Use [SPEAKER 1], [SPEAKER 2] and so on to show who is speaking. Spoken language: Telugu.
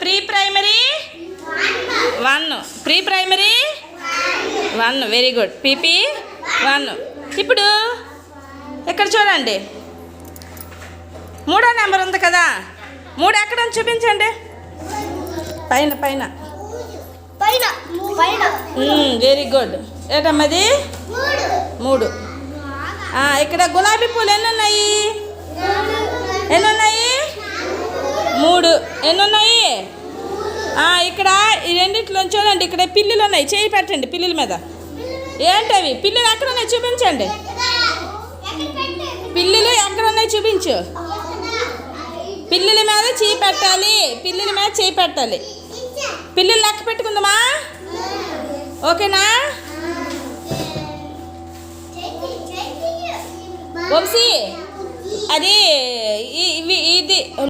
[SPEAKER 1] Pre primary 1, pre primary 1, very good. PP 1. ఇప్పుడు ఇక్కడ చూడండి, 3వ నెంబర్ ఉంది కదా, 3 ఎక్కడ ఉంది చూపించండి. పైన పైన. Very good. ఏటమ్మది 3. ఇక్కడ గులాబీ పూలు ఎన్ని ఉన్నాయి? 3. ఎన్ని ఉన్నాయి? ఇక్కడ ఈ రెండిట్లో చూడండి, ఇక్కడ పిల్లులు ఉన్నాయి. చేయి పెట్టండి పిల్లుల మీద. ఏంటవి పిల్లులు ఎక్కడ ఉన్నాయి చూపించండి. పిల్లులు ఎక్కడ ఉన్నాయి చూపించు. పిల్లుల మీద చేయి పెట్టాలి. పిల్లుల మీద చేయి పెట్టాలి. పిల్లులు లెక్క పెట్టుకుందామా? ఓకేనా? వంశీ, అది ఇది